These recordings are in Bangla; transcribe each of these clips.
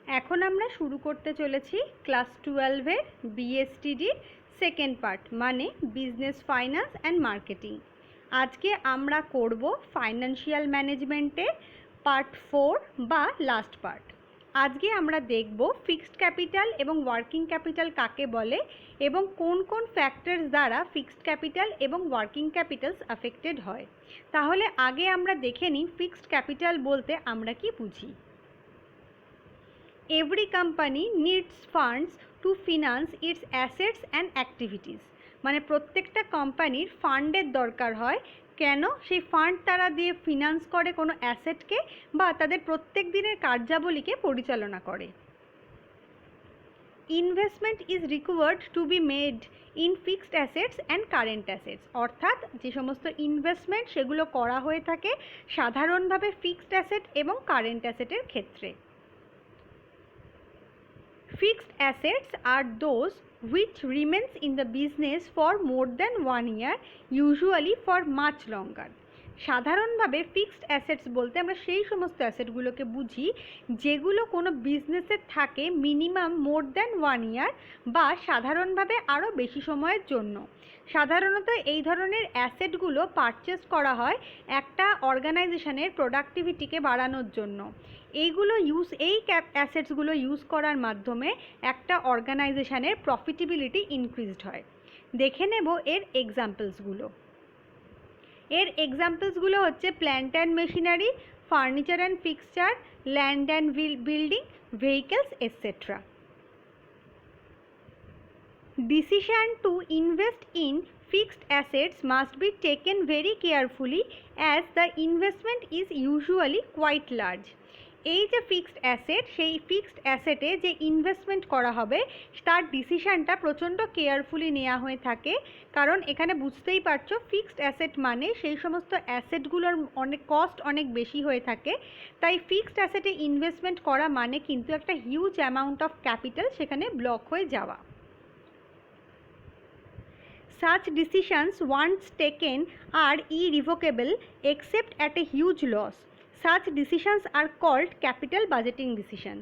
এখন আমরা শুরু করতে চলেছি ক্লাস 12-এর বিএসটিডি সেকেন্ড পার্ট, মানে বিজনেস ফাইন্যান্স অ্যান্ড মার্কেটিং। আজকে আমরা করব ফাইন্যান্সিয়াল ম্যানেজমেন্টের পার্ট 4 বা লাস্ট পার্ট। আজকে আমরা দেখব ফিক্সড ক্যাপিটাল এবং ওয়ার্কিং ক্যাপিটাল কাকে বলে এবং কোন কোন ফ্যাক্টরস দ্বারা ফিক্সড ক্যাপিটাল এবং ওয়ার্কিং ক্যাপিটালস অ্যাফেক্টেড হয়। তাহলে আগে আমরা দেখে নিই ফিক্সড ক্যাপিটাল বলতে আমরা কি বুঝি। Every company needs funds to finance its assets and activities। মানে প্রত্যেকটা কোম্পানির ফান্ডের দরকার হয়। কেন? সেই ফান্ড তারা দিয়ে ফিনান্স করে কোনো অ্যাসেটকে বা তাদের প্রত্যেক দিনের কার্যাবলীকে পরিচালনা করে। Investment is required to be made in fixed assets and current assets. অর্থাৎ যে সমস্ত ইনভেস্টমেন্ট সেগুলো করা হয়ে থাকে সাধারণভাবে ফিক্সড অ্যাসেট এবং কারেন্ট অ্যাসেটের ক্ষেত্রে। Fixed assets are those which remains in the business for more than 1 year, usually for much longer। সাধারণভাবে ফিক্সড অ্যাসেটস বলতে আমরা সেই সমস্ত অ্যাসেটগুলোকে বুঝি যেগুলো কোনো বিজনেসে থাকে মিনিমাম মোর দ্যান 1 ইয়ার বা সাধারণভাবে আরও বেশি সময়ের জন্য। সাধারণত এই ধরনের অ্যাসেটগুলো পারচেস করা হয় একটা অর্গানাইজেশনের প্রোডাক্টিভিটিকে বাড়ানোর জন্য। এই অ্যাসেটসগুলো ইউজ করার মাধ্যমে একটা অর্গানাইজেশনের প্রফিটেবিলিটি ইনক্রিজড হয়। দেখে নেব এর এক্সাম্পলসগুলো হচ্ছে plant and machinery, furniture and fixture, land and building, vehicles etcetera. Decision to invest in fixed assets must be taken very carefully as the investment is usually quite large। এই যে ফিক্সড অ্যাসেট, সেই ফিক্সড অ্যাসেটে যে ইনভেস্টমেন্ট করা হবে তার ডিসিশানটা প্রচণ্ড কেয়ারফুলি নেওয়া হয়ে থাকে। কারণ এখানে বুঝতেই পারছো ফিক্সড অ্যাসেট মানে সেই সমস্ত অ্যাসেটগুলোর অনেক বেশি হয়ে থাকে। তাই ফিক্সড অ্যাসেটে ইনভেস্টমেন্ট করা মানে কিন্তু একটা হিউজ অ্যামাউন্ট অফ ক্যাপিটাল সেখানে ব্লক হয়ে যাওয়া। Such decisions once taken are irrevocable except at a huge loss। Such decisions are called capital budgeting decision।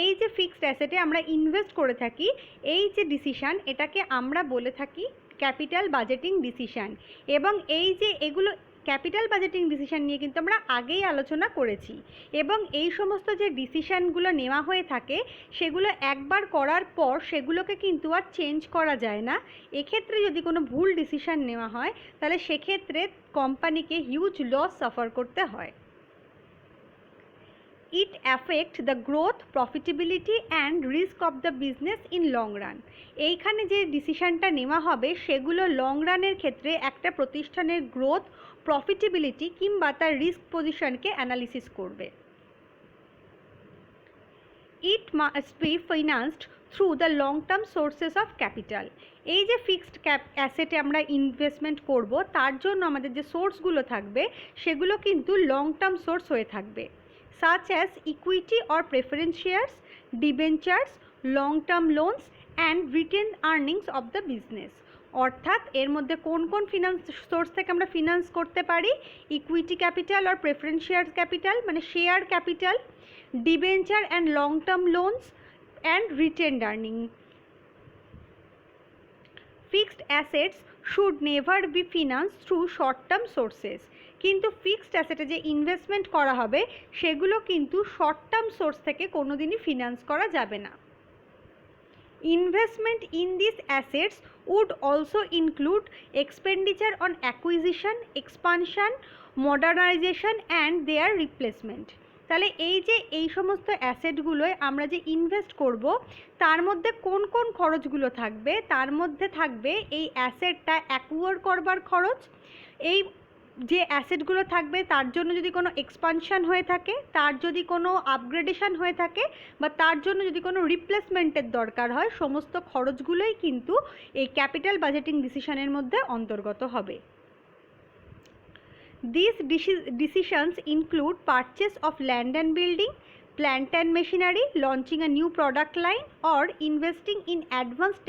এই যে ফিক্সড অ্যাসেটে আমরা ইনভেস্ট করে থাকি, এই যে ডিসিশান, এটাকে আমরা বলে থাকি ক্যাপিটাল বাজেটিং ডিসিশান। এবং এই যে এগুলো ক্যাপিটাল বাজেটিং ডিসিশান নিয়ে কিন্তু আমরা আগেই আলোচনা করেছি। এবং এই সমস্ত যে ডিসিশানগুলো নেওয়া হয়ে থাকে সেগুলো একবার করার পর সেগুলোকে কিন্তু আর চেঞ্জ করা যায় না। এক্ষেত্রে যদি কোনো ভুল ডিসিশান নেওয়া হয় তাহলে সেক্ষেত্রে কোম্পানিকে হিউজ লস সাফার করতে হয়। It affects the growth, profitability and risk of the business in long run। এইখানে যে ডিসিশানটা নেওয়া হবে সেগুলো লং রানের ক্ষেত্রে একটা প্রতিষ্ঠানের গ্রোথ, প্রফিটেবিলিটি কিংবা তার রিস্ক পজিশনকে অ্যানালিসিস করবে। It must be financed through the long term sources of capital। এই যে ফিক্সড অ্যাসেটে আমরা ইনভেস্টমেন্ট করব তার জন্য আমাদের যে সোর্সগুলো থাকবে সেগুলো কিন্তু লং টার্ম সোর্স হয়ে থাকবে, such as equity or preference shares, debentures, long-term loans and retained earnings of the business। অর্থাৎ এর মধ্যে কোন কোন ফিনান্স সোর্স থেকে আমরা ফিনান্স করতে পারি? ইকুইটি ক্যাপিটাল আর প্রেফারেন্স শেয়ার ক্যাপিটাল মানে share capital, debenture and long term loans and retained earning. Fixed assets should never be finance through short term sources. কিন্তু ফিক্সড অ্যাসেটে যে ইনভেস্টমেন্ট করা হবে সেগুলো কিন্তু শর্ট টার্ম সোর্স থেকে কোনো দিনই ফিনান্স করা যাবে না। Investment in this assets would also include expenditure on acquisition, expansion, modernisation and their replacement. তাহলে এই সমস্ত অ্যাসেটগুলোয় আমরা যে ইনভেস্ট করব তার মধ্যে কোন কোন খরচগুলো থাকবে? তার মধ্যে থাকবে এই অ্যাসেটটা অ্যাকুয়ার করবার খরচ, এই যে অ্যাসেটগুলো থাকবে তার জন্য যদি কোনো এক্সপানশন হয়ে থাকে, তার যদি কোনো আপগ্রেডেশন হয়ে থাকে বা তার জন্য যদি কোনো রিপ্লেসমেন্টের দরকার হয়, সমস্ত খরচগুলোই কিন্তু এই ক্যাপিটাল বাজেটিং ডিসিশনের মধ্যে অন্তর্গত হবে। These decisions include purchase of land and building, plant and machinery, launching a new product line or investing in advanced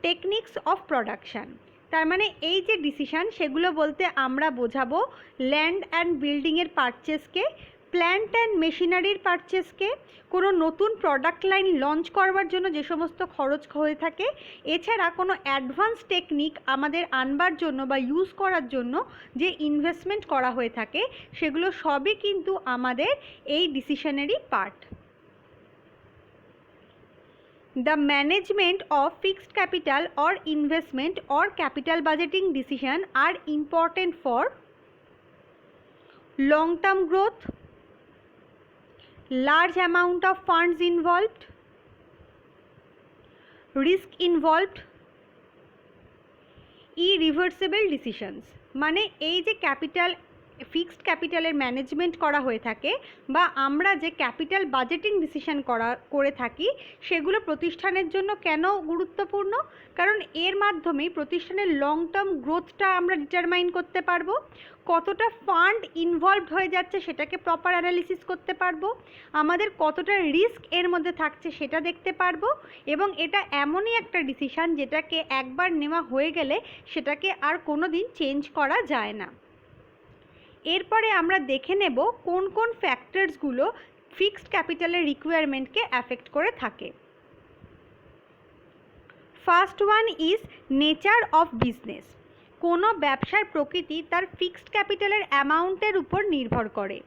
techniques of production। তার মানে এই যে ডিসিশান সেগুলো বলতে আমরা বোঝাবো ল্যান্ড অ্যান্ড বিল্ডিংয়ের পারচেসকে, প্ল্যান্ট অ্যান্ড মেশিনারির পারচেসকে কোনো নতুন প্রোডাক্ট লাইন লঞ্চ করবার জন্য যে সমস্ত খরচ হয়ে থাকে, এছাড়া কোনো অ্যাডভান্স টেকনিক আমাদের আনবার জন্য বা ইউজ করার জন্য যে ইনভেস্টমেন্ট করা হয়ে থাকে, সেগুলো সবই কিন্তু আমাদের এই ডিসিশনেরই part. The management of fixed capital or investment or capital budgeting decision are important for long-term growth, large amount of funds involved, risk involved, irreversible decisions। মানে এই যে ক্যাপিটাল ফিক্সড ক্যাপিটালের ম্যানেজমেন্ট করা হয়ে থাকে বা আমরা যে ক্যাপিটাল বাজেটিং ডিসিশন করে থাকি, সেগুলো প্রতিষ্ঠানের জন্য কেন গুরুত্বপূর্ণ? কারণ এর মাধ্যমেই প্রতিষ্ঠানের লং টার্ম গ্রোথটা আমরা ডিটারমাইন করতে পারবো, কতটা ফান্ড ইনভলভড হয়ে যাচ্ছে সেটাকে প্রপার অ্যানালিসিস করতে পারবো, আমাদের কতটা রিস্ক এর মধ্যে থাকছে সেটা দেখতে পারবো, এবং এটা এমনই একটা ডিসিশন যেটাকে একবার নেওয়া হয়ে গেলে সেটাকে আর কোনো দিন চেঞ্জ করা যায় না। এরপরে আমরা দেখে নেব কোন কোন ফ্যাক্টরসগুলো ফিক্সড ক্যাপিটালের রিকোয়ারমেন্টকে অ্যাফেক্ট করে থাকে। First one is nature of business. কোনো ব্যবসার প্রকৃতি তার ফিক্সড ক্যাপিটালের অ্যামাউন্টের উপর নির্ভর করে।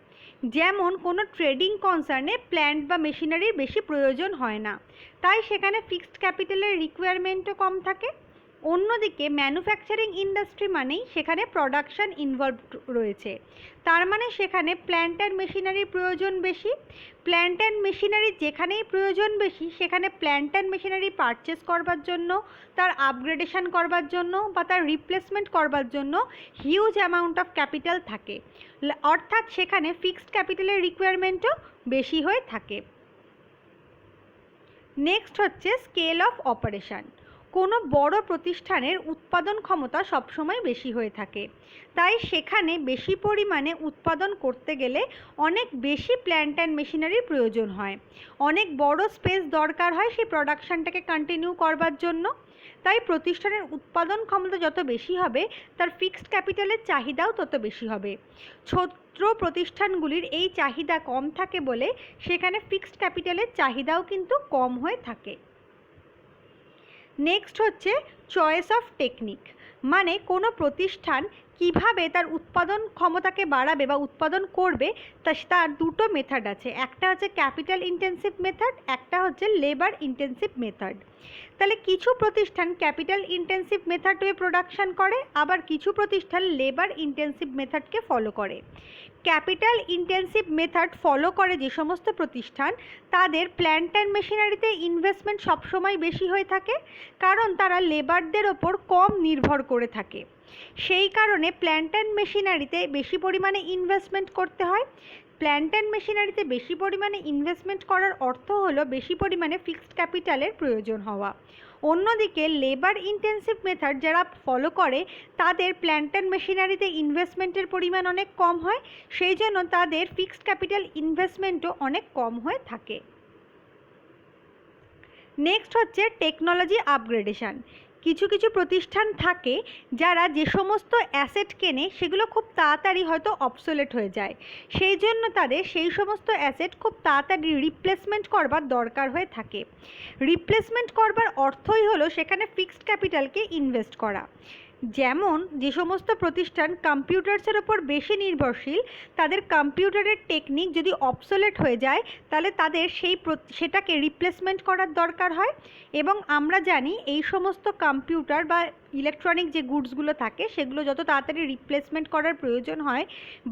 যেমন কোনো ট্রেডিং কনসার্নে প্ল্যান্ট বা মেশিনারির বেশি প্রয়োজন হয় না, তাই সেখানে ফিক্সড ক্যাপিটালের রিকোয়ারমেন্টও কম থাকে। অন্যদিকে ম্যানুফ্যাকচারিং ইন্ডাস্ট্রি মানেই সেখানে প্রোডাকশন ইনভলভড রয়েছে, তার মানে সেখানে প্ল্যান্ট অ্যান্ড মেশিনারির প্রয়োজন বেশি। প্ল্যান্ট অ্যান্ড মেশিনারি যেখানেই প্রয়োজন বেশি, সেখানে প্ল্যান্ট অ্যান্ড মেশিনারি পারচেস করবার জন্য, তার আপগ্রেডেশন করবার জন্য বা তার রিপ্লেসমেন্ট করবার জন্য হিউজ অ্যামাউন্ট অফ ক্যাপিটাল থাকে, অর্থাৎ সেখানে ফিক্সড ক্যাপিটালের রিকোয়ারমেন্টও বেশি হয়ে থাকে। নেক্সট হচ্ছে স্কেল অফ অপারেশন। কোনো বড় প্রতিষ্ঠানের উৎপাদন ক্ষমতা সবসময় বেশি হয়ে থাকে, তাই সেখানে বেশি পরিমাণে উৎপাদন করতে গেলে অনেক বেশি প্ল্যান্ট অ্যান্ড মেশিনারির প্রয়োজন হয়, অনেক বড় স্পেস দরকার হয় সেই প্রোডাকশানটাকে কন্টিনিউ করবার জন্য। তাই প্রতিষ্ঠানের উৎপাদন ক্ষমতা যত বেশি হবে, তার ফিক্সড ক্যাপিটালের চাহিদাও তত বেশি হবে। ছোট প্রতিষ্ঠানগুলির এই চাহিদা কম থাকে বলে সেখানে ফিক্সড ক্যাপিটালের চাহিদাও কিন্তু কম হয়ে থাকে। নেক্সট হচ্ছে চয়েস অফ টেকনিক। মানে কোনো প্রতিষ্ঠান কিভাবে তার উৎপাদন ক্ষমতাকে বাড়াবে বা উৎপাদন করবে, তার দুটো মেথড আছে, একটা হচ্ছে ক্যাপিটাল ইন্টেন্সিভ মেথড, একটা হচ্ছে লেবার ইন্টেন্সিভ মেথড। তাহলে কিছু প্রতিষ্ঠান ক্যাপিটাল ইন্টেন্সিভ মেথড হয়ে প্রোডাকশন করে, আবার কিছু প্রতিষ্ঠান লেবার ইন্টেন্সিভ মেথডকে ফলো করে। ক্যাপিটাল ইন্টেন্সিভ মেথড ফলো করে যে সমস্ত প্রতিষ্ঠান, তাদের প্ল্যান্ট অ্যান্ড মেশিনারিতে ইনভেস্টমেন্ট সবসময় বেশি হয়ে থাকে, কারণ তারা লেবারদের ওপর কম নির্ভর করে থাকে। সেই কারণে প্ল্যান্ট অ্যান্ড মেশিনারিতে বেশি পরিমাণে ইনভেস্টমেন্ট করতে হয়। প্ল্যান্ট অ্যান্ড মেশিনারিতে বেশি পরিমাণে ইনভেস্টমেন্ট করার অর্থ হলো বেশি পরিমাণে ফিক্সড ক্যাপিটালের প্রয়োজন হওয়া। অন্যদিকে লেবার ইন্টেন্সিভ মেথড যারা ফলো করে, তাদের প্ল্যান্ট অ্যান্ড মেশিনারিতে ইনভেস্টমেন্টের পরিমাণ অনেক কম হয়, সেই জন্য তাদের ফিক্সড ক্যাপিটাল ইনভেস্টমেন্টও অনেক কম হয়ে থাকে। নেক্সট হচ্ছে টেকনোলজি আপগ্রেডেশন। কিছু কিছু প্রতিষ্ঠান থাকে যারা যে সমস্ত অ্যাসেট কেনে সেগুলো খুব তাড়াতাড়ি হয়তো অবসোলেট হয়ে যায়, সেই জন্য তাদের সেই সমস্ত অ্যাসেট খুব তাড়াতাড়ি রিপ্লেসমেন্ট করবার দরকার হয়ে থাকে। রিপ্লেসমেন্ট করবার অর্থই হলো সেখানে ফিক্সড ক্যাপিটালকে ইনভেস্ট করা। যেমন যে সমস্ত প্রতিষ্ঠান কম্পিউটার্সের ওপর বেশি নির্ভরশীল, তাদের কম্পিউটারের টেকনিক যদি অবসোলেট হয়ে যায়, তাহলে তাদের সেটাকে রিপ্লেসমেন্ট করার দরকার হয়। এবং আমরা জানি এই সমস্ত কম্পিউটার বা ইলেকট্রনিক যে গুডসগুলো থাকে, সেগুলো যত তাড়াতাড়ি রিপ্লেসমেন্ট করার প্রয়োজন হয়,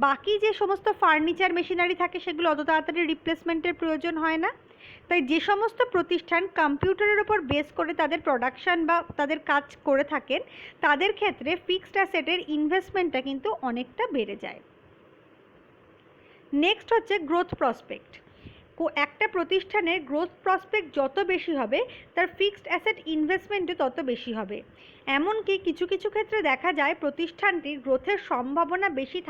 বাকি যে সমস্ত ফার্নিচার মেশিনারি থাকে সেগুলো অত তাড়াতাড়ি রিপ্লেসমেন্টের প্রয়োজন হয় না। তাই যে সমস্ত প্রতিষ্ঠান কম্পিউটারের ওপর বেস করে তাদের প্রোডাকশান বা তাদের কাজ করে থাকেন, তাদের ক্ষেত্রে ফিক্সড অ্যাসেটের ইনভেস্টমেন্টটা কিন্তু অনেকটা বেড়ে যায়। নেক্সট হচ্ছে গ্রোথ প্রসপেক্ট। একটা প্রতিষ্ঠানের গ্রোথ প্রসপেক্ট যত বেশি হবে তার ফিক্সড অ্যাসেট ইনভেস্টমেন্টও তত বেশি হবে। এমনকি কিছু কিছু ক্ষেত্রে দেখা যায় প্রতিষ্ঠানটির গ্রোথের সম্ভাবনা বেশি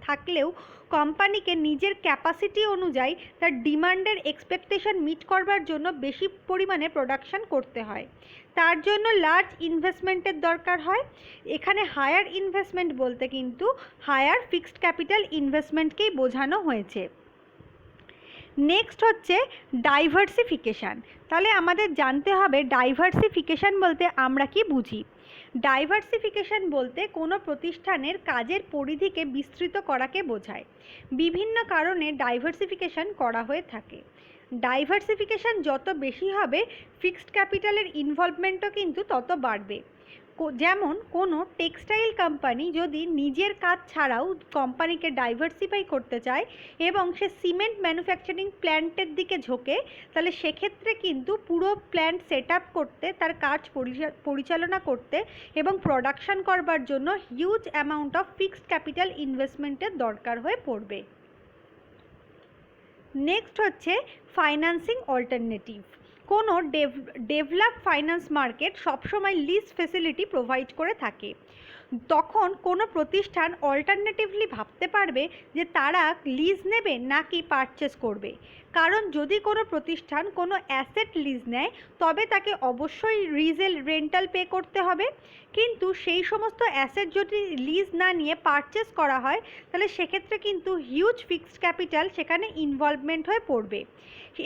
থাকলেও কোম্পানিকে নিজের ক্যাপাসিটি অনুযায়ী তার ডিমান্ডের এক্সপেকটেশন মিট করবার জন্য বেশি পরিমাণে প্রোডাকশন করতে হয়। তার জন্য লার্জ ইনভেস্টমেন্টের দরকার হয়। এখানে হায়ার ইনভেস্টমেন্ট বলতে কিন্তু হায়ার ফিক্সড ক্যাপিটাল ইনভেস্টমেন্টকেই বোঝানো হয়েছে। নেক্সট হচ্ছে ডাইভার্সিফিকেশান। তাহলে আমাদের জানতে হবে ডাইভার্সিফিকেশান বলতে আমরা কি বুঝি। ডাইভার্সিফিকেশান বলতে কোনো প্রতিষ্ঠানের কাজের পরিধিকে বিস্তৃত করাকে বোঝায়। বিভিন্ন কারণে ডাইভার্সিফিকেশান করা হয়ে থাকে। ডাইভার্সিফিকেশান যত বেশি হবে ফিক্সড ক্যাপিটালের ইনভলভমেন্টও কিন্তু তত বাড়বে। যেমন কোনো টেক্সটাইল কোম্পানি যদি নিজের কাজ ছাড়াও কোম্পানিকে ডাইভার্সিফাই করতে চায় এবং সে সিমেন্ট ম্যানুফ্যাকচারিং প্ল্যান্টের দিকে ঝোঁকে, তাহলে সেক্ষেত্রে কিন্তু পুরো প্ল্যান্ট সেট আপ করতে, তার কাজ পরিচালনা করতে এবং প্রোডাকশন করবার জন্য huge amount of fixed capital ইনভেস্টমেন্টের দরকার হয়ে পড়বে। নেক্সট হচ্ছে ফাইন্যান্সিং অল্টারনেটিভ। কোনো ডেভেলপ ফাইন্যান্স মার্কেট সবসময় লিজ ফেসিলিটি প্রোভাইড করে থাকে। তখন কোনো প্রতিষ্ঠান অল্টারনেটিভলি ভাবতে পারবে যে তারা লিজ নেবে নাকি পারচেস করবে। কারণ যদি কোনো প্রতিষ্ঠান কোনো অ্যাসেট লিজ নেয় তবে তাকে অবশ্যই রেন্টাল পে করতে হবে, কিন্তু সেই সমস্ত অ্যাসেট যদি লিজ না নিয়ে পারচেস করা হয় তাহলে সেক্ষেত্রে কিন্তু হিউজ ফিক্সড ক্যাপিটাল সেখানে ইনভলভমেন্ট হয়ে পড়বে।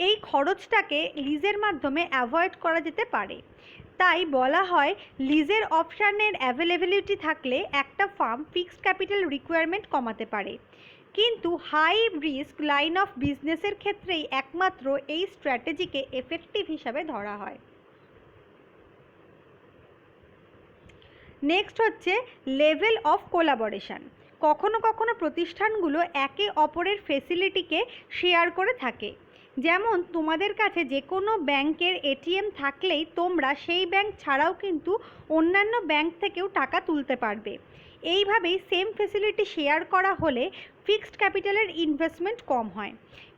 এই খরচটাকে লিজের মাধ্যমে অ্যাভয়েড করা যেতে পারে। তাই বলা হয় লিজের অপশানের অ্যাভেলেবিলিটি থাকলে একটা ফার্ম ফিক্সড ক্যাপিটাল রিকোয়ারমেন্ট কমাতে পারে। কিন্তু হাই রিস্ক লাইন অফ বিজনেসের ক্ষেত্রেই একমাত্র এই স্ট্র্যাটেজিকে এফেক্টিভ হিসাবে ধরা হয়। নেক্সট হচ্ছে লেভেল অফ কোলাবোরেশন। কখনো কখনো প্রতিষ্ঠানগুলো একে অপরের ফেসিলিটিকে শেয়ার করে থাকে। যেমন তোমাদের কাছে যে কোনো ব্যাংকের এটিএম থাকলেই তোমরা সেই ব্যাংক ছাড়াও কিন্তু অন্যান্য ব্যাংক থেকেও টাকা তুলতে পারবে। এইভাবেই সেম ফেসিলিটি শেয়ার করা হলে ফিক্সড ক্যাপিটালের ইনভেস্টমেন্ট কম হয়।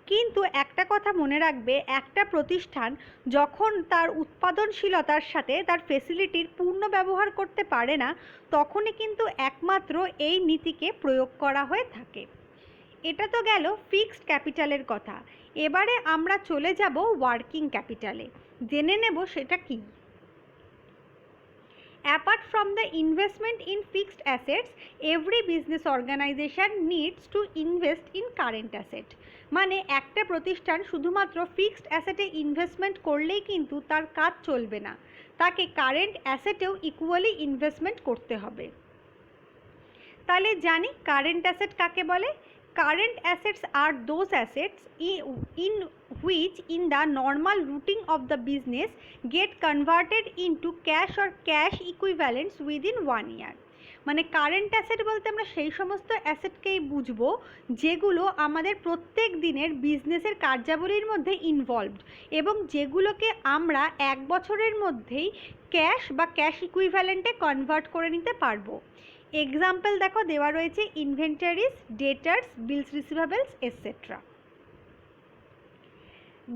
কিন্তু একটা কথা মনে রাখবে, একটা প্রতিষ্ঠান যখন তার উৎপাদনশীলতার সাথে তার ফেসিলিটির পূর্ণ ব্যবহার করতে পারে না তখনই কিন্তু একমাত্র এই নীতিকে প্রয়োগ করা হয়ে থাকে। এটা তো গেল ফিক্সড ক্যাপিটালের কথা। এবারে আমরা চলে যাব ওয়ার্কিং ক্যাপিটালে, জেনে নেব সেটা কি। Apart from the investment in fixed assets, every business organization needs to invest in current asset. মানে একটা প্রতিষ্ঠান শুধুমাত্র ফিক্সড অ্যাসেটে ইনভেস্টমেন্ট করলেই কিন্তু তার কাজ চলবে না, তাকে কারেন্ট অ্যাসেটেও ইকুয়ালি ইনভেস্টমেন্ট করতে হবে। তাহলে জানি কারেন্ট অ্যাসেট কাকে বলে। Current assets are those assets in which in the normal routing of the business get converted into cash or cash equivalents within 1 year. মানে কারেন্ট অ্যাসেট বলতে আমরা সেই সমস্ত অ্যাসেটকেই বুঝবো যেগুলো আমাদের প্রত্যেক দিনের বিজনেসের কার্যাবলীর মধ্যে ইনভলভড এবং যেগুলোকে আমরা 1 বছরের মধ্যেই ক্যাশ বা ক্যাশ ইকুইভ্যালেন্টে কনভার্ট করে নিতে পারবো। এক্সাম্পল দেখো দেওয়া রয়েছে inventories, debtors, bills receivables etcetera.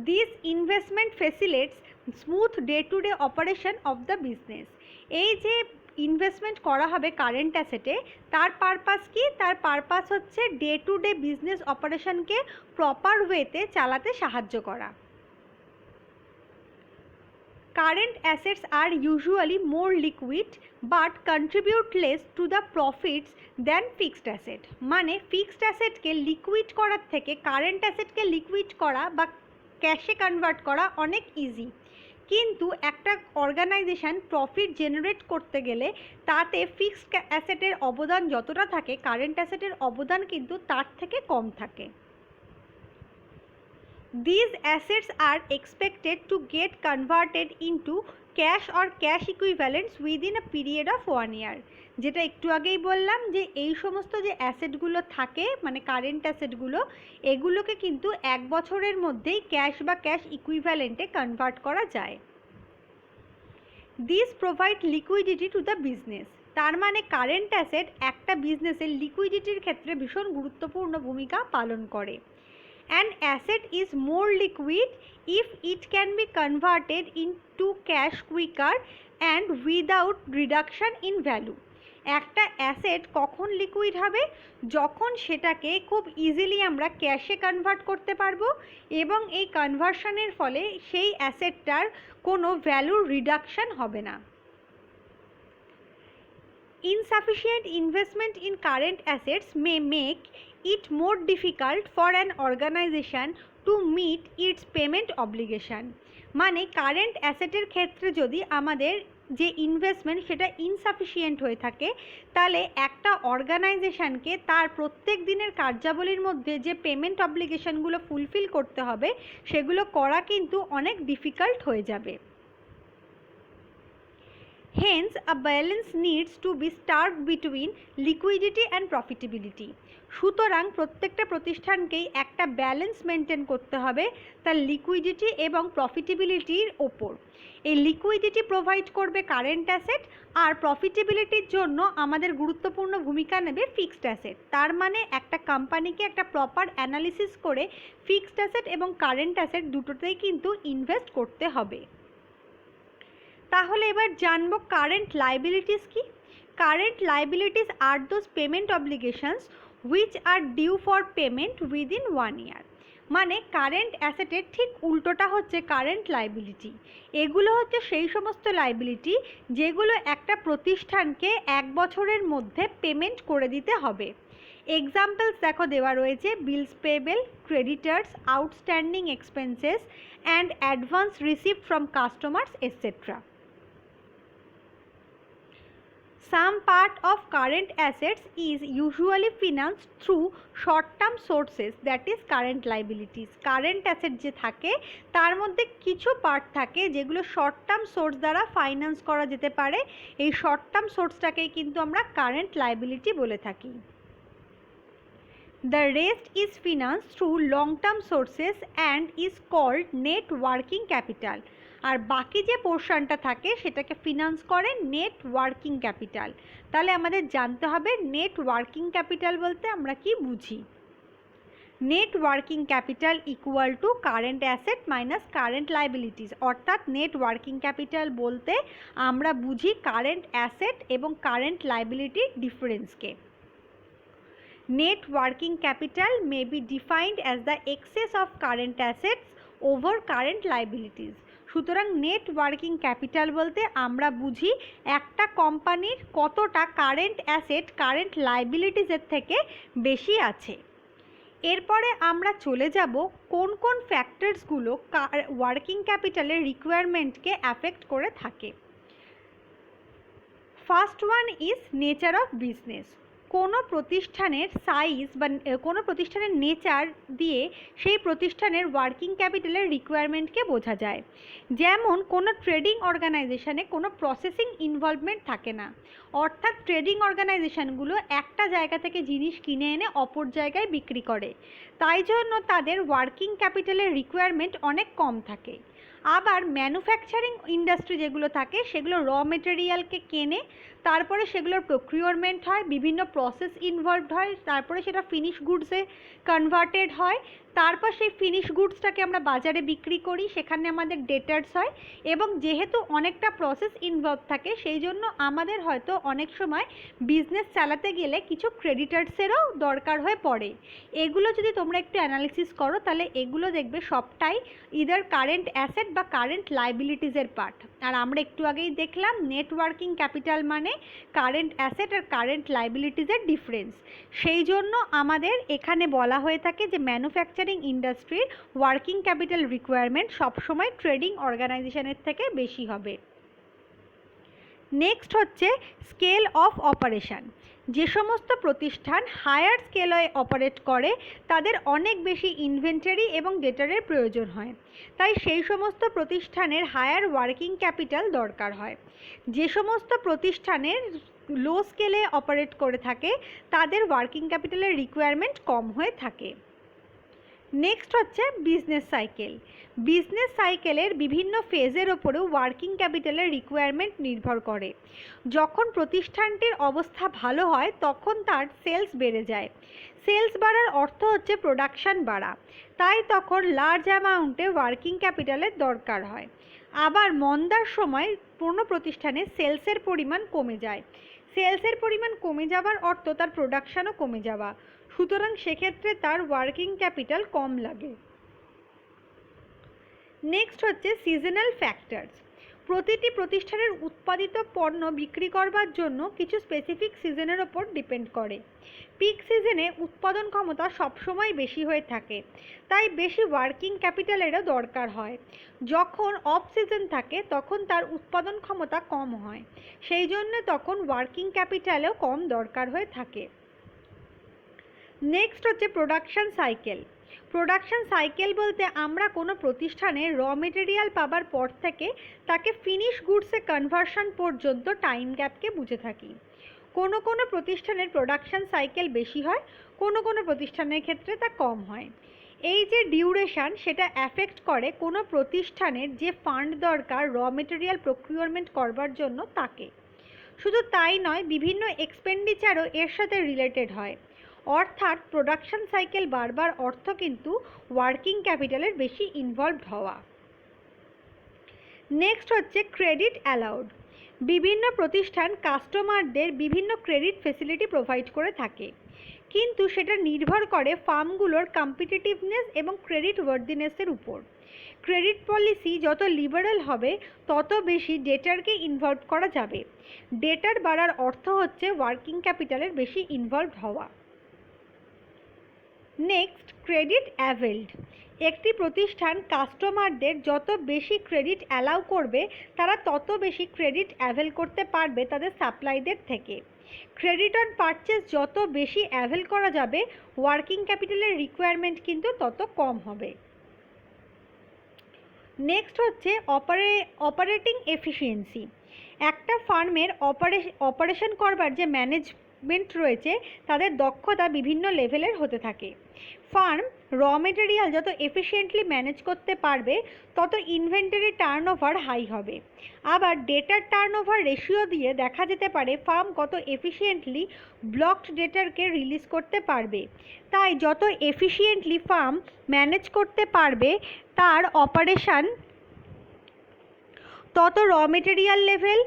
This investment facilitates smooth day to day operation of the business. এই যে ইনভেস্টমেন্ট করা হবে কারেন্ট অ্যাসেটে তার পারপাস কি? তার পারপাস হচ্ছে ডে টু ডে বিজনেস অপারেশনকে প্রপার ওয়েতে চালাতে সাহায্য করা। Current assets are usually more liquid but contribute less to the profits than fixed asset. মানে ফিক্সড অ্যাসেটকে লিকুইড করার থেকে কারেন্ট অ্যাসেটকে লিকুইড করা বা ক্যাশে কনভার্ট করা অনেক ইজি, কিন্তু একটা অর্গানাইজেশন প্রফিট জেনারেট করতে গেলে তাতে ফিক্সড অ্যাসেটের অবদান যতটা থাকে কারেন্ট অ্যাসেটের অবদান কিন্তু তার থেকে কম থাকে। These assets are expected to get converted into cash or cash equivalents within a period of 1 year. যেটা একটু আগেই বললাম যে এই সমস্ত যে অ্যাসেটগুলো থাকে মানে কারেন্ট অ্যাসেটগুলো এগুলোকে কিন্তু 1 বছরের মধ্যেই ক্যাশ বা ক্যাশ ইকুইভ্যালেন্টে কনভার্ট করা যায়। These provide liquidity to the business. তার মানে কারেন্ট অ্যাসেট একটা বিজনেসের লিকুইডিটির ক্ষেত্রে ভীষণ গুরুত্বপূর্ণ ভূমিকা পালন করে। An asset is more liquid if it can be converted into cash quicker and without reduction in value. একটা অ্যাসেট কখন লিকুইড হবে? যখন সেটাকে খুব ইজিলি আমরা ক্যাশে কনভার্ট করতে পারবো এবং এই কনভার্সনের ফলে সেই অ্যাসেটটার কোনো ভ্যালুর রিডাকশন হবে না। Insufficient investment in current assets may make it more difficult for an organization to meet its payment obligation. মানে কারেন্ট অ্যাসেটের ক্ষেত্রে যদি আমাদের যে ইনভেস্টমেন্ট সেটা ইনসাফিসিয়েন্ট হয়ে থাকে, তাহলে একটা অর্গানাইজেশনকে তার প্রত্যেক দিনের কার্যাবলীর মধ্যে যে পেমেন্ট অব্লিগেশনগুলো ফুলফিল করতে হবে সেগুলো করা কিন্তু অনেক ডিফিকাল্ট হয়ে যাবে। Hence, a balance needs to be struck between liquidity and profitability. সুতরাং প্রত্যেকটা প্রতিষ্ঠানকেই একটা ব্যালেন্স মেনটেন করতে হবে তার লিকুইডিটি এবং প্রফিটেবিলিটির ওপর। এই লিকুইডিটি প্রোভাইড করবে কারেন্ট অ্যাসেট, আর প্রফিটেবিলিটির জন্য আমাদের গুরুত্বপূর্ণ ভূমিকা নেবে ফিক্সড অ্যাসেট। তার মানে একটা কোম্পানিকে একটা প্রপার অ্যানালিসিস করে ফিক্সড অ্যাসেট এবং কারেন্ট অ্যাসেট দুটোতেই কিন্তু ইনভেস্ট করতে হবে। তাহলে এবার জানবো কারেন্ট লাইবিলিটিস কি। Current liabilities are those payment obligations which are due for payment within 1 year। মানে কারেন্ট অ্যাসেটের ঠিক উল্টোটা হচ্ছে কারেন্ট লাইবিলিটি। এগুলো হচ্ছে সেই সমস্ত লাইবিলিটি যেগুলো একটা প্রতিষ্ঠানকে 1 বছরের মধ্যে পেমেন্ট করে দিতে হবে। এক্সাম্পলস দেখো দেওয়া রয়েছে, bills payable, creditors, outstanding expenses and advance received from customers etcetera. Some part of current assets is usually financed through short-term sources, that is current liabilities. Current asset যে থাকে তার মধ্যে কিছু পার্ট থাকে যেগুলো শর্ট টার্ম সোর্স দ্বারা ফাইন্যান্স করা যেতে পারে। এই শর্ট টার্ম সোর্সটাকেই কিন্তু আমরা কারেন্ট লাইবিলিটি বলে থাকি। The rest is financed through long-term sources and is called net working capital. আর বাকি যে পোর্শনটা থাকে সেটাকে ফিনান্স করে নেট ওয়ার্কিং ক্যাপিটাল। তাহলে আমাদের জানতে হবে নেট ওয়ার্কিং ক্যাপিটাল বলতে আমরা কি বুঝি। Net working capital equal to current asset minus current liabilities. অর্থাৎ নেট ওয়ার্কিং ক্যাপিটাল বলতে আমরা বুঝি কারেন্ট অ্যাসেট এবং current লাইবিলিটির ডিফারেন্সকে। Net working capital may be defined as the excess of current assets over current liabilities. সুতরাং নেট ওয়ার্কিং ক্যাপিটাল বলতে আমরা বুঝি একটা কোম্পানির কতটা কারেন্ট অ্যাসেট কারেন্ট লাইবিলিটিসের থেকে বেশি আছে। এরপরে আমরা চলে যাব কোন কোন ফ্যাক্টরসগুলো ওয়ার্কিং ক্যাপিটালের রিকোয়ারমেন্টকে অ্যাফেক্ট করে থাকে। First one is nature of business. কোনো প্রতিষ্ঠানের সাইজ বা কোনো প্রতিষ্ঠানের নেচার দিয়ে সেই প্রতিষ্ঠানের ওয়ার্কিং ক্যাপিটালের রিকোয়ারমেন্টকে বোঝা যায়। যেমন কোনো ট্রেডিং অর্গানাইজেশনে কোনো প্রসেসিং ইনভলভমেন্ট থাকে না, অর্থাৎ ট্রেডিং অর্গানাইজেশনগুলো একটা জায়গা থেকে জিনিস কিনে এনে অপর জায়গায় বিক্রি করে, তাই জন্য তাদের ওয়ার্কিং ক্যাপিটালের রিকোয়ারমেন্ট অনেক কম থাকে। আবার ম্যানুফ্যাকচারিং ইন্ডাস্ট্রি যেগুলো থাকে সেগুলো র মেটেরিয়ালকে কেনে, তারপরে সেগুলোর প্রকিউরমেন্ট হয়, বিভিন্ন প্রসেস ইনভলভড হয়, তারপরে সেটা ফিনিশ গুডসে কনভার্টেড হয়, তারপর সেই ফিনিশ গুডসটাকে আমরা বাজারে বিক্রি করি, সেখানে আমাদের ডেটার্স হয় এবং যেহেতু অনেকটা প্রসেস ইনভলভ থাকে সেই জন্য আমাদের হয়তো অনেক সময় বিজনেস চালাতে গেলে কিছু ক্রেডিটার্সেরও দরকার হয়ে পড়ে। এগুলো যদি তোমরা একটু অ্যানালিসিস করো তাহলে এগুলো দেখবে সবটাই ইদার কারেন্ট অ্যাসেট বা কারেন্ট লাইবিলিটিসের পার্ট। আর আমরা একটু আগেই দেখলাম নেট ওয়ার্কিং ক্যাপিটাল মানে কারেন্ট অ্যাসেট আর কারেন্ট লাইবিলিটিসের ডিফারেন্স। সেই জন্য আমাদের এখানে বলা হয়ে থাকে যে ম্যানুফ্যাকচারিং ইন্ডাস্ট্রির ওয়ার্কিং ক্যাপিটাল রিকোয়ারমেন্ট সবসময় ট্রেডিং অর্গানাইজেশনের থেকে বেশি হবে। নেক্সট হচ্ছে স্কেল অফ অপারেশন। যে সমস্ত প্রতিষ্ঠান হায়ার স্কেলে অপারেট করে তাদের অনেক বেশি ইনভেন্টরি এবং ডেটারের প্রয়োজন হয়, তাই সেই সমস্ত প্রতিষ্ঠানের হায়ার ওয়ার্কিং ক্যাপিটাল দরকার হয়। যে সমস্ত প্রতিষ্ঠানের লো স্কেলে অপারেট করে থাকে তাদের ওয়ার্কিং ক্যাপিটালের রিকোয়ারমেন্ট কম হয়ে থাকে। নেক্সট হচ্ছে বিজনেস সাইকেল। বিজনেস সাইকেলের বিভিন্ন ফেজের ওপরেও ওয়ার্কিং ক্যাপিটালের রিকোয়ারমেন্ট নির্ভর করে। যখন প্রতিষ্ঠানটির অবস্থা ভালো হয় তখন তার সেলস বেড়ে যায়। সেলস বাড়ার অর্থ হচ্ছে প্রোডাকশান বাড়া, তাই তখন লার্জ অ্যামাউন্টে ওয়ার্কিং ক্যাপিটালের দরকার হয়। আবার মন্দার সময় কোনো প্রতিষ্ঠানে সেলসের পরিমাণ কমে যায়। সেলসের পরিমাণ কমে যাওয়ার অর্থ তার প্রোডাকশানও কমে যাওয়া, সুতরাং সেক্ষেত্রে তার ওয়ার্কিং ক্যাপিটাল কম লাগে। নেক্সট হচ্ছে সিজনাল ফ্যাক্টরস। প্রতিটি প্রতিষ্ঠানের উৎপাদিত পণ্য বিক্রি করবার জন্য কিছু স্পেসিফিক সিজনের ওপর ডিপেন্ড করে। পিক সিজনে উৎপাদন ক্ষমতা সবসময় বেশি হয়ে থাকে, তাই বেশি ওয়ার্কিং ক্যাপিটালেরও দরকার হয়। যখন অফ সিজন থাকে তখন তার উৎপাদন ক্ষমতা কম হয়, সেই জন্য তখন ওয়ার্কিং ক্যাপিটালেও কম দরকার হয়ে থাকে। নেক্সট হচ্ছে প্রোডাকশান সাইকেল। প্রোডাকশান সাইকেল বলতে আমরা কোনো প্রতিষ্ঠানে র মেটেরিয়াল পাবার পর থেকে তাকে ফিনিশ গুডসে কনভার্সন পর্যন্ত টাইম গ্যাপকে বুঝে থাকি। কোনো কোনো প্রতিষ্ঠানের প্রোডাকশান সাইকেল বেশি হয়, কোনো কোনো প্রতিষ্ঠানের ক্ষেত্রে তা কম হয়। এই যে ডিউরেশান সেটা অ্যাফেক্ট করে কোনো প্রতিষ্ঠানের যে ফান্ড দরকার র মেটেরিয়াল প্রকিউরমেন্ট করবার জন্য তাকে। শুধু তাই নয়, বিভিন্ন এক্সপেন্ডিচারও এর সাথে রিলেটেড হয়। অর্থাৎ প্রোডাকশান সাইকেল বাড়বার অর্থ কিন্তু ওয়ার্কিং ক্যাপিটালের বেশি ইনভলভড হওয়া। নেক্সট হচ্ছে ক্রেডিট অ্যালাউড। বিভিন্ন প্রতিষ্ঠান কাস্টমারদের বিভিন্ন ক্রেডিট ফেসিলিটি প্রোভাইড করে থাকে, কিন্তু সেটা নির্ভর করে ফার্মগুলোর কম্পিটিটিভনেস এবং ক্রেডিট ওয়ার্দিনেসের উপর। ক্রেডিট পলিসি যত লিবারেল হবে তত বেশি ডেটারকে ইনভলভ করা যাবে। ডেটার বাড়ার অর্থ হচ্ছে ওয়ার্কিং ক্যাপিটালের বেশি ইনভলভড হওয়া। Next credit অ্যাভেলড। একটি প্রতিষ্ঠান কাস্টমারদের যত বেশি ক্রেডিট অ্যালাউ করবে তারা তত বেশি ক্রেডিট অ্যাভেল করতে পারবে তাদের সাপ্লাইদের থেকে। ক্রেডিট অন পারচেস যত বেশি অ্যাভেল করা যাবে ওয়ার্কিং ক্যাপিটালের রিকোয়ারমেন্ট কিন্তু তত কম হবে। নেক্সট হচ্ছে অপারেটিং এফিসিয়েন্সি। একটা ফার্মের অপারেশন করবার যে ম্যানেজমেন্ট রয়েছে তাদের দক্ষতা বিভিন্ন লেভেলের হতে থাকে। ফার্ম র মেটেরিয়াল যত এফিশিয়েন্টলি ম্যানেজ করতে পারবে তত ইনভেন্টরি টার্নওভার হাই হবে। আবার ডেটার টার্নওভার রেশিও দিয়ে দেখা যেতে পারে ফার্ম কত এফিশিয়েন্টলি ব্লকড ডেটারকে রিলিজ করতে পারবে। তাই যত এফিশিয়েন্টলি ফার্ম ম্যানেজ করতে পারবে তার অপারেশন তত র মেটেরিয়াল লেভেল,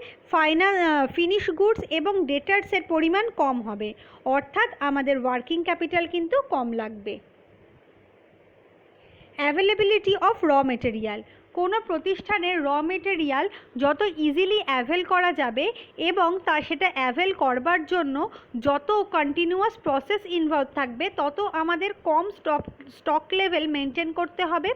ফিনিশ গুডস এবং ডেটার্সের পরিমাণ কম হবে, অর্থাৎ আমাদের ওয়ার্কিং ক্যাপিটাল কিন্তু কম লাগবে। অ্যাভেলেবিলিটি অফ র মেটেরিয়াল। কোনো প্রতিষ্ঠানের র মেটেরিয়াল যত ইজিলি অ্যাভেল করা যাবে এবং সেটা অ্যাভেল করবার জন্য যত কন্টিনিউয়াস প্রসেস ইনভলভ থাকবে তত আমাদের কম স্টক লেভেল মেনটেন করতে হবে।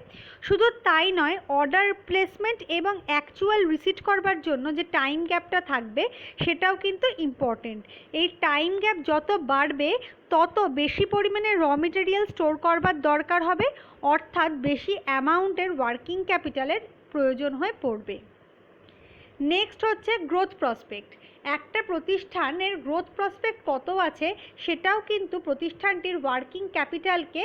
শুধু তাই নয়, অর্ডার প্লেসমেন্ট এবং অ্যাকচুয়াল রিসিট করবার জন্য যে টাইম গ্যাপটা থাকবে সেটাও কিন্তু ইম্পর্টেন্ট। এই টাইম গ্যাপ যত বাড়বে তত বেশি পরিমাণে র মেটেরিয়াল স্টোর করবার দরকার হবে, অর্থাৎ বেশি অ্যামাউন্টের ওয়ার্কিং ক্যাপিটালের প্রয়োজন হয়ে পড়বে। নেক্সট হচ্ছে গ্রোথ প্রসপেক্ট। একটা প্রতিষ্ঠানের গ্রোথ প্রসপেক্ট কত আছে সেটাও কিন্তু প্রতিষ্ঠানটির ওয়ার্কিং ক্যাপিটালকে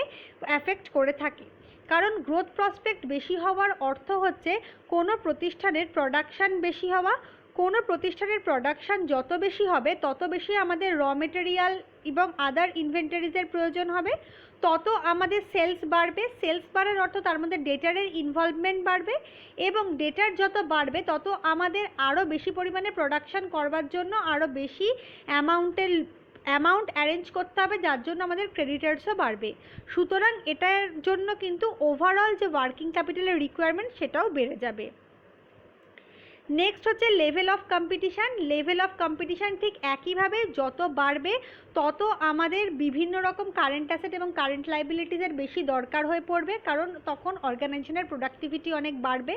অ্যাফেক্ট করে থাকে। কারণ গ্রোথ প্রসপেক্ট বেশি হওয়ার অর্থ হচ্ছে কোনো প্রতিষ্ঠানের প্রোডাকশান বেশি হওয়া। কোনো প্রতিষ্ঠানের প্রোডাকশান যত বেশি হবে তত বেশি আমাদের র মেটেরিয়াল এবং আদার ইনভেন্টারিজের প্রয়োজন হবে, তত আমাদের সেলস বাড়বে। সেলস বাড়ার অর্থ তার মধ্যে ডেটারের ইনভলভমেন্ট বাড়বে এবং ডেটার যত বাড়বে তত আমাদের আরও বেশি পরিমাণে প্রোডাকশান করবার জন্য আরও বেশি অ্যামাউন্ট অ্যারেঞ্জ করতে হবে, যার জন্য আমাদের ক্রেডিটার্সও বাড়বে। সুতরাং এটার জন্য কিন্তু ওভারঅল যে ওয়ার্কিং ক্যাপিটালের রিকোয়ারমেন্ট সেটাও বেড়ে যাবে। নেক্সট হচ্ছে level of competition. Level of competition ঠিক একইভাবে যত বাড়বে তত আমাদের বিভিন্ন রকম কারেন্ট অ্যাসেট এবং কারেন্ট লাইবিলিটিসের বেশি দরকার হয়ে পড়বে, কারণ তখন অর্গানাইজেশনের প্রোডাক্টিভিটি অনেক বাড়বে।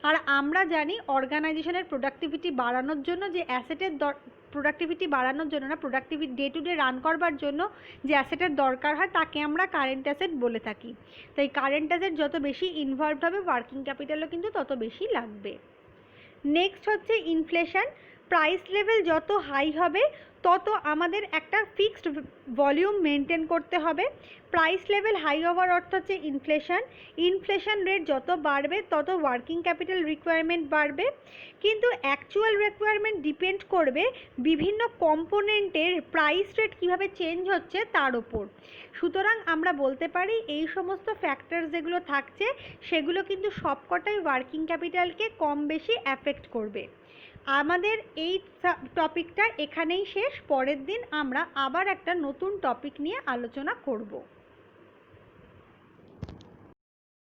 আর আমরা জানি অর্গানাইজেশনের প্রোডাক্টিভিটি বাড়ানোর জন্য যে অ্যাসেটের প্রোডাক্টিভিটি বাড়ানোর জন্য না, productivity day to day run করবার জন্য যে অ্যাসেটের দরকার হয় তাকে আমরা কারেন্ট অ্যাসেট বলে থাকি। তাই কারেন্ট অ্যাসেট যত বেশি ইনভলভড হবে ওয়ার্কিং ক্যাপিটালও কিন্তু তত বেশি লাগবে। নেক্সট হচ্ছে ইনফ্লেশন। প্রাইস লেভেল যত হাই হবে তত আমাদের একটা ফিক্সড ভলিউম মেনটেন করতে হবে। প্রাইস লেভেল হাই হওয়ার অর্থ হচ্ছে ইনফ্লেশন রেট যত বাড়বে তত ওয়ার্কিং ক্যাপিটাল রিকোয়ারমেন্ট বাড়বে, কিন্তু অ্যাকচুয়াল রিকোয়ারমেন্ট ডিপেন্ড করবে বিভিন্ন কম্পোনেন্টের প্রাইস রেট কীভাবে চেঞ্জ হচ্ছে তার ওপর। সুতরাং আমরা বলতে পারি এই সমস্ত ফ্যাক্টর যেগুলো থাকছে সেগুলো কিন্তু সবকটাই ওয়ার্কিং ক্যাপিটালকে কম বেশি অ্যাফেক্ট করবে। আমাদের এই টপিকটা এখানেই শেষ। পরের দিন আমরা আবার একটা নতুন টপিক নিয়ে আলোচনা করব।